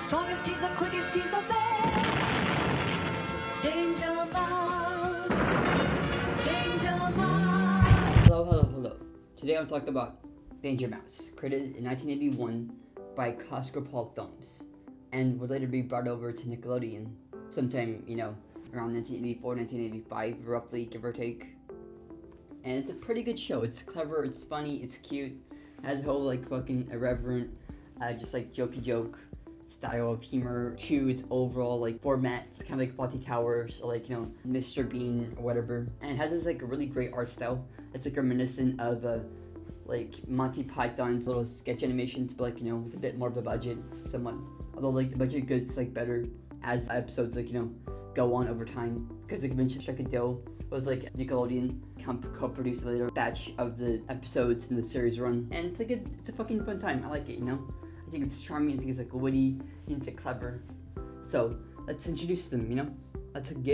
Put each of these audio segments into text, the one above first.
strongest, he's the quickest, he's the best. Danger Mouse. Danger Mouse. Hello. Today I'm talking about Danger Mouse, created in 1981 by Cosgrove Hall Films, and would later be brought over to Nickelodeon sometime, around 1984, 1985, roughly, give or take. And it's a pretty good show. It's clever, it's funny, it's cute. It has a whole fucking irreverent, just jokey joke style of humor to its overall format. It's kind of like Fawlty Towers or Mr. Bean or whatever. And it has this really great art style. It's reminiscent of Monty Python's little sketch animations, but with a bit more of a budget, somewhat. Although the budget gets better as episodes go on over time, because they eventually struck a deal with Nickelodeon co-produced a later batch of the episodes in the series run, and it's a fucking fun time. I like it, I think it's charming, I think it's witty, I think it's clever. So let's introduce them, let's go.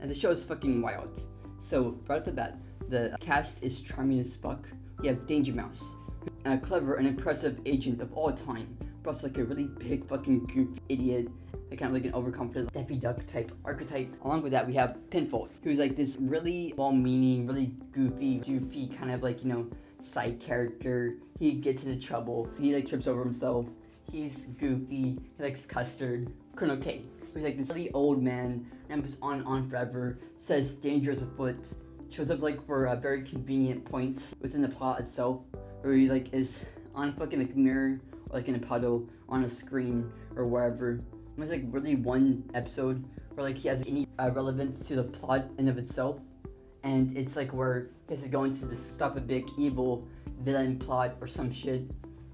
And the show is fucking wild. So right off the bat, the cast is charming as fuck. We have Danger Mouse, a clever and impressive agent of all time, but also a really big fucking goofy idiot, kind of an overconfident Daffy Duck type archetype. Along with that, we have Pinfall, who's this really well-meaning, really goofy, doofy kind of side character. He gets into trouble. He trips over himself. He's goofy. He likes custard. Colonel K, who's this really old man, remembers on forever, says danger is afoot, shows up for very convenient points within the plot itself, where he is on a fucking mirror or in a puddle on a screen or wherever. There's really one episode where he has any relevance to the plot in of itself, and it's where this is going to just stop a big evil villain plot or some shit.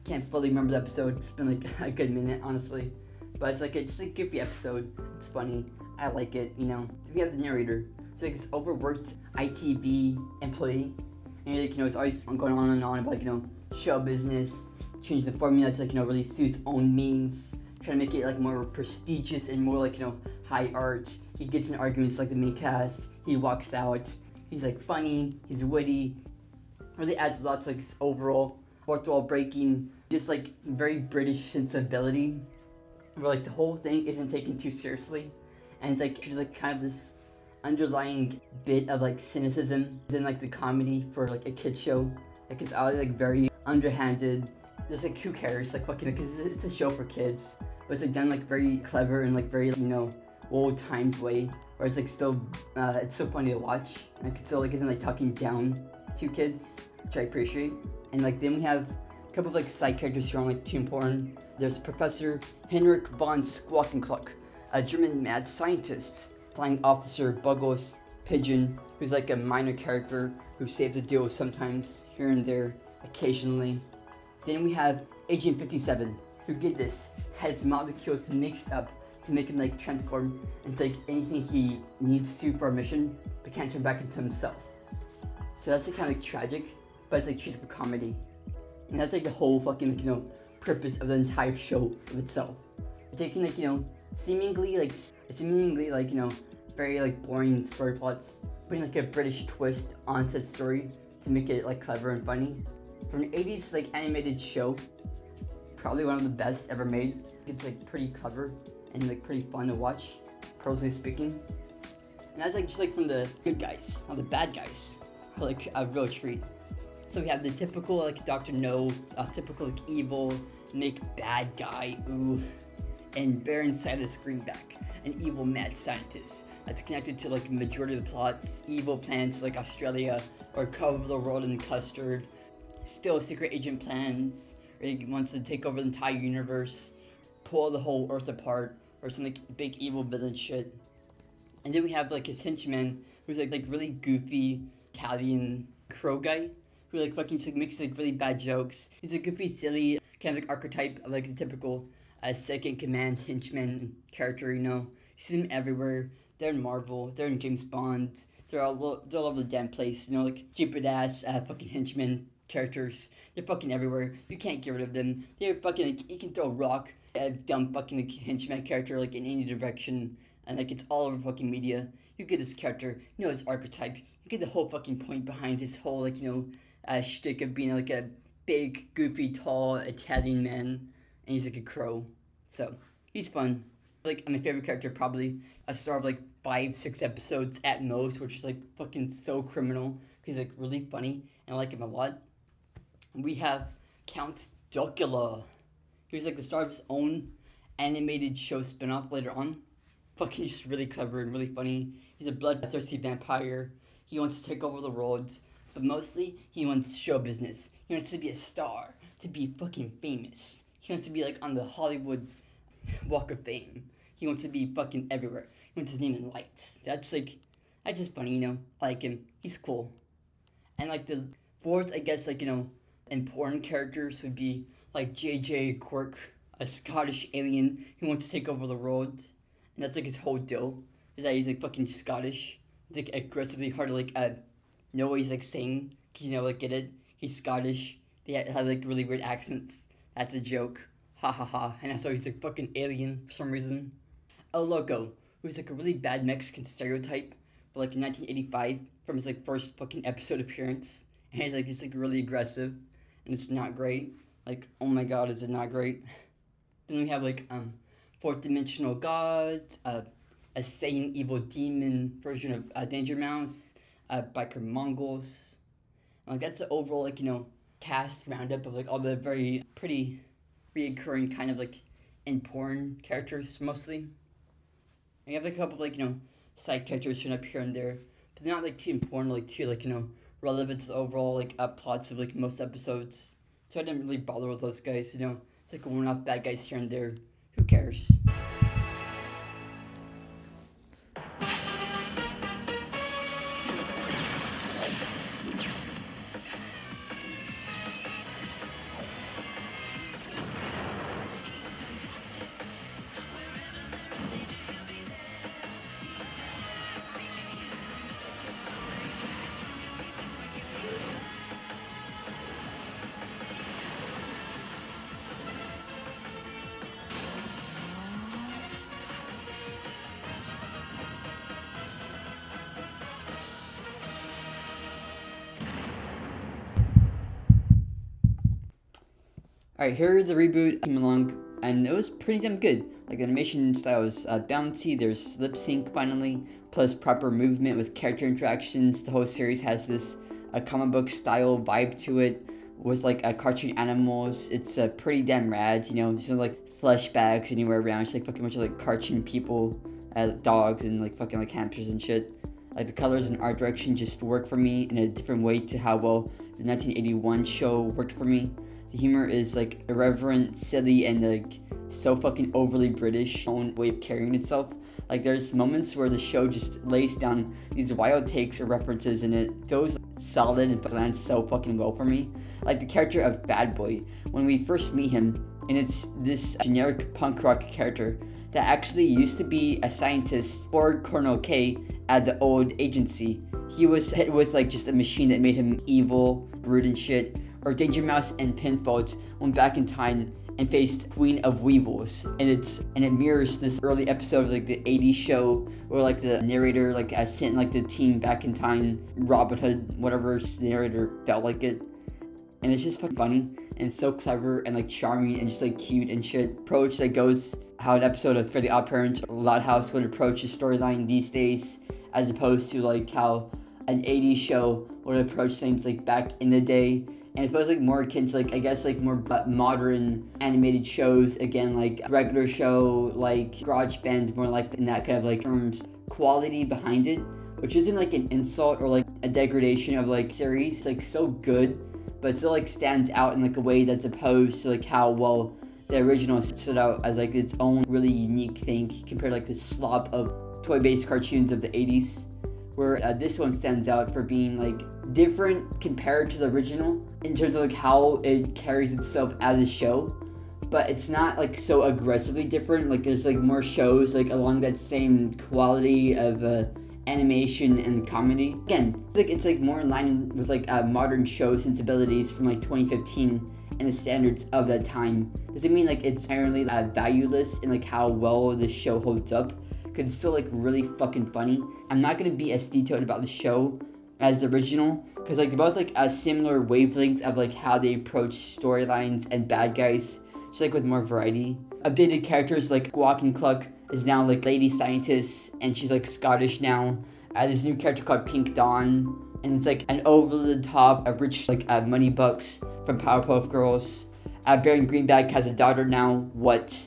Can't fully remember the episode. It's been a good minute, honestly, but it's just a goofy episode. It's funny. I like it. Then we have the narrator. It's this overworked ITV employee, and it's always going on and on about show business, change the formula to really suit his own means, trying to make it more prestigious and more high art. He gets in arguments the main cast. He walks out. He's funny. He's witty. Really adds lots this overall fourth wall breaking, just very British sensibility, where the whole thing isn't taken too seriously, and it's there's kind of this underlying bit of cynicism within the comedy for a kid show. It's all very underhanded. Just who cares? Fucking, cause it's a show for kids, but it's done very clever and very well-timed way, where it's still it's so funny to watch, and it still isn't talking down to kids, which I appreciate. And then we have a couple of side characters who aren't too important. There's Professor Henrik von Squawkencluck, a German mad scientist, flying officer Buggles Pigeon, who's a minor character who saves the deal sometimes here and there, occasionally. Then we have Agent 57, who has molecules mixed up to make him transform into anything he needs to for a mission, but can't turn back into himself. So that's kind of tragic, but it's treated for comedy. And that's the whole fucking purpose of the entire show of itself. Taking seemingly very boring story plots, putting a British twist onto the story to make it clever and funny. For an 80s animated show, probably one of the best ever made. It's pretty clever and pretty fun to watch, personally speaking. And that's just from the good guys. Now the bad guys are a real treat. So we have the typical Dr. No, typical evil, make bad guy, ooh, and Baron Silas Greenback, an evil mad scientist that's connected to majority of the plots, evil plans Australia, or cover the world in custard. Still secret agent plans, where he wants to take over the entire universe, pull the whole Earth apart, or some big evil villain shit. And then we have his henchman, who's really goofy Italian crow guy, who fucking just makes really bad jokes. He's a goofy, silly kind of archetype of the typical second command henchman character. You see them everywhere. They're in Marvel. They're in James Bond. They're all over the damn place. Stupid ass fucking henchmen characters. They're fucking everywhere. You can't get rid of them. They're fucking you can throw a rock at a dumb fucking henchman character in any direction, and it's all over fucking media. You get this character, his archetype. You get the whole fucking point behind his whole shtick of being a big, goofy, tall Italian man, and he's a crow. So He's fun. Like, my favorite character, probably a star of like 5, 6 episodes at most, which is like fucking so criminal. He's like really funny, and I like him a lot. We have Count Duckula. He was like the star of his own animated show spinoff later on. Fucking just really clever and really funny. He's a bloodthirsty vampire. He wants to take over the world, but mostly he wants show business. He wants to be a star, to be fucking famous. He wants to be like on the Hollywood Walk of Fame. He wants to be fucking everywhere. He wants his name in lights. That's just funny, you know. I like him. He's cool. And like the fourth, I guess, like, you know, important characters would be like JJ Quirk, a Scottish alien who wants to take over the world. And that's like his whole deal. Is that he's like fucking Scottish. It's like aggressively hard to like know what he's like saying. Cause you know, like, get it? He's Scottish. They have like really weird accents. That's a joke. Ha ha ha. And that's why he's like fucking alien for some reason. El Loco, who's like a really bad Mexican stereotype, but like in 1985 from his like first fucking episode appearance, and he's like really aggressive, and it's not great. Like, oh my god, is it not great? Then we have like fourth dimensional god, a Satan evil demon version of Danger Mouse, biker Mongols, and like that's the overall like, you know, cast roundup of like all the very pretty reoccurring kind of like important characters mostly. And you have like a couple of like, you know, side characters showing up here and there, but they're not like too important, like too like, you know, relevant to the overall like plots of like most episodes. So I didn't really bother with those guys, you know. It's like one-off bad guys here and there. Who cares? Alright, here the reboot came along, and it was pretty damn good. Like, the animation style is bouncy, there's lip sync finally, plus proper movement with character interactions. The whole series has this comic book style vibe to it, with like cartoon animals. It's pretty damn rad, you know. There's no like flashbacks anywhere around. It's like fucking much of like cartoon people, dogs, and like fucking like hamsters and shit. Like, the colors and art direction just work for me in a different way to how well the 1981 show worked for me. The humor is like irreverent, silly, and like so fucking overly British own way of carrying itself. Like, there's moments where the show just lays down these wild takes or references, and it feels solid and lands so fucking well for me. Like the character of Bad Boy, when we first meet him, and it's this generic punk rock character that actually used to be a scientist for Colonel K at the old agency. He was hit with like just a machine that made him evil, rude and shit. Or Danger Mouse and Pinfault went back in time and faced Queen of Weevils, and it mirrors this early episode of like the 80s show where like the narrator like sent like the team back in time, Robin Hood, whatever narrator felt like it. And it's just fucking funny and so clever and like charming and just like cute and shit. Approach that goes how an episode of Fairly Odd Parents or Loud House would approach a storyline these days, as opposed to like how an 80s show would approach things like back in the day. And it feels like more akin to like, I guess, like more modern animated shows, again, like regular show, like Garage Band, more like in that kind of like terms. Quality behind it, which isn't like an insult or like a degradation of like series. It's like so good, but it still like stands out in like a way that's opposed to like how well the original stood out as like its own really unique thing compared to like the slop of toy-based cartoons of the 80s. Where this one stands out for being like different compared to the original in terms of like how it carries itself as a show, but it's not like so aggressively different. Like, there's like more shows like along that same quality of animation and comedy. Again, it's like more in line with like modern show sensibilities from like 2015 and the standards of that time. Doesn't mean like it's inherently valueless in like how well the show holds up. It's still like really fucking funny. I'm not gonna be as detailed about the show as the original, because like they're both like a similar wavelength of like how they approach storylines and bad guys, just like with more variety. updated characters like Squawk and Cluck is now like lady scientist, and she's like Scottish now. This new character called Pink Dawn, and it's like an over-the-top, rich like money bucks from Powerpuff Girls. Baron Greenback has a daughter now. What?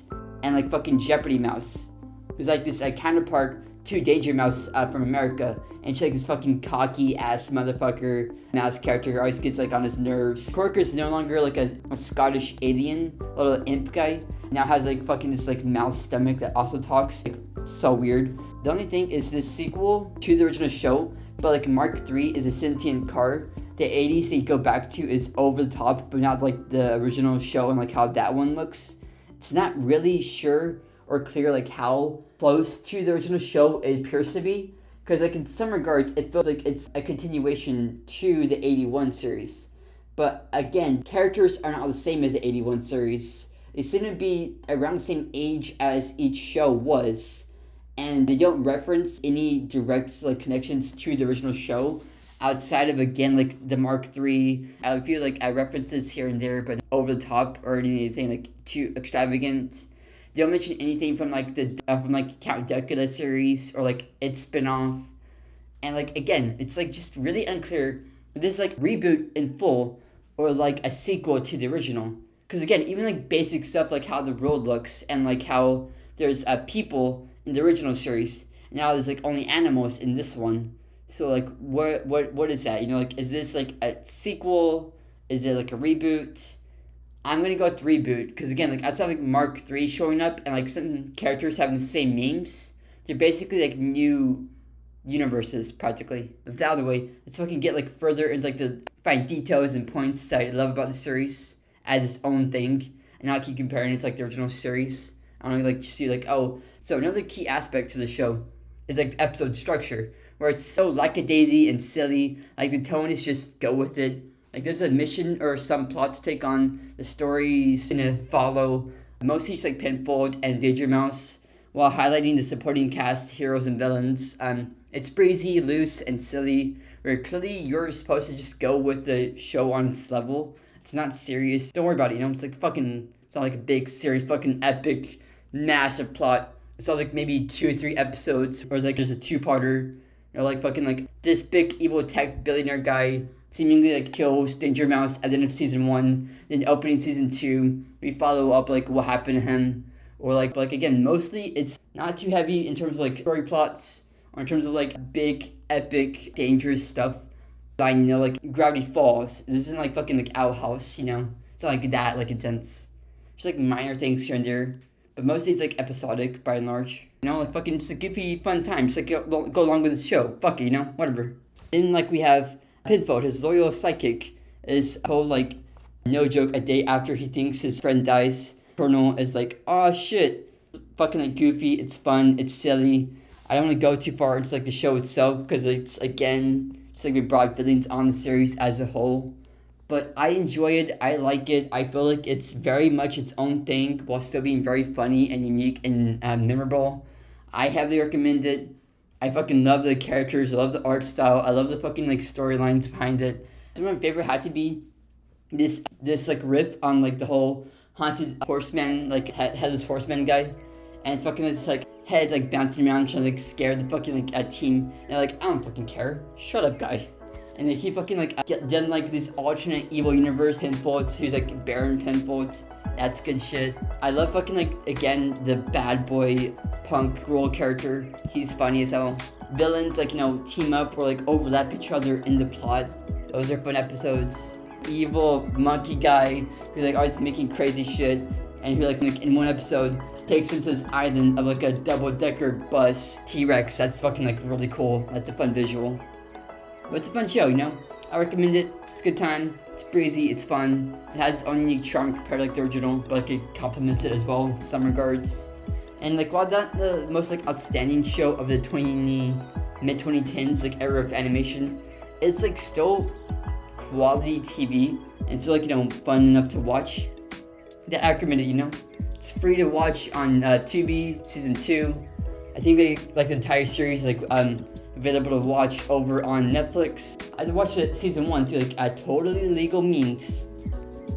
And like fucking Jeopardy Mouse, who's like this counterpart to Danger Mouse from America, and she's like this fucking cocky ass motherfucker mouse character who always gets like on his nerves. Porker's no longer like a Scottish alien, little imp guy. Now has like fucking this like mouse stomach that also talks. Like, so weird. The only thing is this sequel to the original show, but like Mark III is a sentient car. The 80s they go back to is over the top, but not like the original show and like how that one looks. It's not really sure or clear like how close to the original show it appears to be, because like in some regards it feels like it's a continuation to the 81 series, but again, characters are not the same as the 81 series. They seem to be around the same age as each show was, and they don't reference any direct like connections to the original show outside of, again, like the Mark III. I feel like I references here and there, but over the top or anything like too extravagant. They don't mention anything from like the Count Duckula series or like its spinoff, and like again, it's like just really unclear if this is like reboot in full or like a sequel to the original. Because again, even like basic stuff like how the world looks and like how there's people in the original series, now there's like only animals in this one. So like what is that? You know, like is this like a sequel? Is it like a reboot? I'm gonna go with reboot, because again, like outside like Mark III showing up and like some characters having the same names, they're basically like new universes practically. With that out of the way, let's fucking get like further into like the fine details and points that I love about the series as its own thing, and not keep comparing it to like the original series. I don't like see like, oh, so another key aspect to the show is like the episode structure, where it's so lackadaisy and silly. Like the tone is just go with it. Like there's a mission or some plot to take on. The story's gonna follow mostly just like Pinfold and Danger Mouse, while highlighting the supporting cast, heroes and villains. It's breezy, loose, and silly, where clearly you're supposed to just go with the show on its level. It's not serious. Don't worry about it, you know? It's like fucking, it's not like a big, serious, fucking epic, massive plot. It's all like maybe 2 or 3 episodes, or it's like there's a 2-parter. You know, like fucking like this big evil tech billionaire guy seemingly like kills Danger Mouse at the end of season 1. Then opening season 2, we follow up like what happened to him. Or like again, mostly it's not too heavy in terms of like story plots, or in terms of like big, epic, dangerous stuff. Like, you know, like Gravity Falls. This isn't like fucking like Owl House, you know? It's not like that, like intense. Just like minor things here and there. But mostly it's like episodic by and large. You know, like fucking just a goofy fun time. Just like go along with the show. Fuck it, you know? Whatever. Then like we have Pinfold, his loyal sidekick, is told like, no joke, a day after he thinks his friend dies. Colonel is like, oh shit. Fucking like goofy, it's fun, it's silly. I don't want to go too far into like the show itself, because it's again just like the broad feelings on the series as a whole. But I enjoy it, I like it, I feel like it's very much its own thing while still being very funny and unique and memorable. I heavily recommend it. I fucking love the characters, I love the art style, I love the fucking like storylines behind it. Some of my favorite had to be this like riff on like the whole haunted horseman, like headless horseman guy. And it's fucking this like head like bouncing around trying to like scare the fucking like team. And they're like, I don't fucking care, shut up guy. And they keep fucking like getting like this alternate evil universe Pinfold, who's like Baron Pinfold. That's good shit. I love fucking like, again, the bad boy punk girl character. He's funny as hell. Villains like, you know, team up or like overlap each other in the plot. Those are fun episodes. Evil monkey guy who's like always making crazy shit, and who like in one episode takes him to this island of like a double-decker bus T-Rex. That's fucking like really cool. That's a fun visual. But it's a fun show, you know? I recommend it. It's a good time. It's breezy. It's fun. It has its own unique charm compared to like the original, but like it complements it as well in some regards. And like while not the most like outstanding show of the mid-2010s like era of animation, it's like still quality TV, and so like, you know, fun enough to watch. That I recommend it, you know? It's free to watch on Tubi season 2. I think they like the entire series like available to watch over on Netflix. I watched it season 1 through like a totally legal means.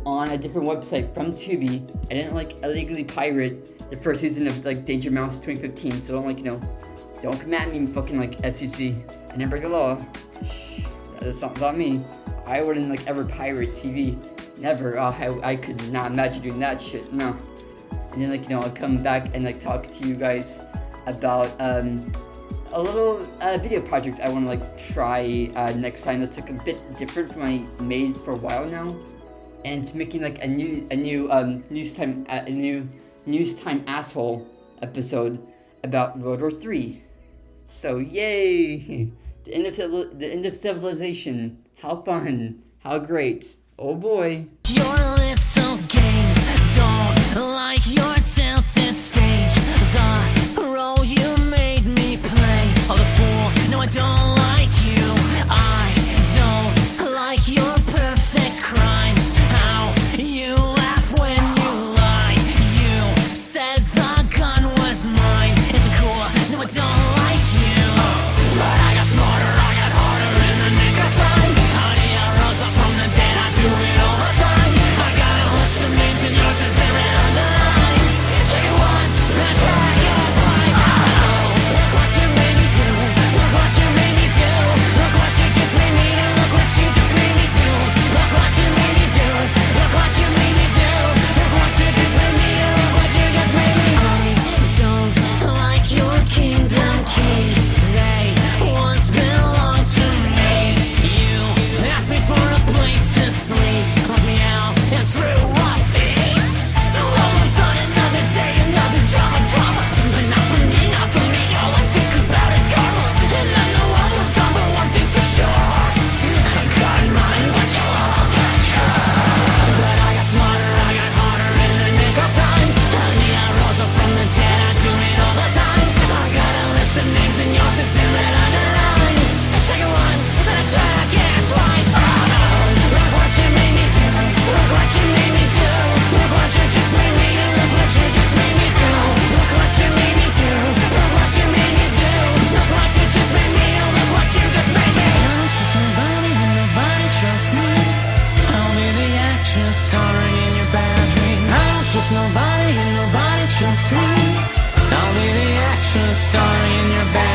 on a different website from Tubi. I didn't like illegally pirate the first season of like Danger Mouse 2015, so don't like, you know, don't come at me, fucking like FCC. I didn't break the law. Shh, that's not me. I wouldn't like ever pirate TV. Never. I could not imagine doing that shit. No. And then like, you know, I'll come back and like talk to you guys about a little video project I want to like try next time that's like a bit different from I made for a while now, and it's making like a new news time asshole episode about World War III. So yay! The end of civilization. How fun! How great! Oh boy! Your little games don't like your tilted stage. The role you made me play. Oh, the fool. No, I don't like you. I don't like your perfect crimes. How you laugh when you lie. You said the gun was mine. Is it cool? No, I don't like you. But I got smarter, I got harder in the nick of time. Honey, I rose up from the dead, I do it all the time. I got a list of names and yours is every on the line. Check it once, then check it twice. Oh, look what you made me do. Look what you made me do. Look what you just made me do. Look what you just made me do. Look what you made me do. Look what you made me do. Look what you just made me do. Look what you just made me do. I don't like your kingdom keys. They once belonged to me. You asked me for a place to sleep. Lock me out and threw a feast. The world moves on another day, another drama. But not for me, not for me. All I think about is karma. And then the world moves on, but one thing's for sure. I got mine, but you all got yours. But I got smarter, I got harder in the nick of time. Honey, I rose up from the dead, I do it all the time. I got a list of names and yours is in red underline. Check it once, then I check it twice. Oh no, look what you made me do. Look what you made me do. Look what you just made me do. Look what you just made me do. Look what you made me do. Look what you made me do. Look what you just made me do. Look what you just made me do. I don't trust nobody and nobody trusts me. I'll be the actress starring in your bad dreams. I don't trust nobody and nobody trusts me. I'll be the actress starring in your bad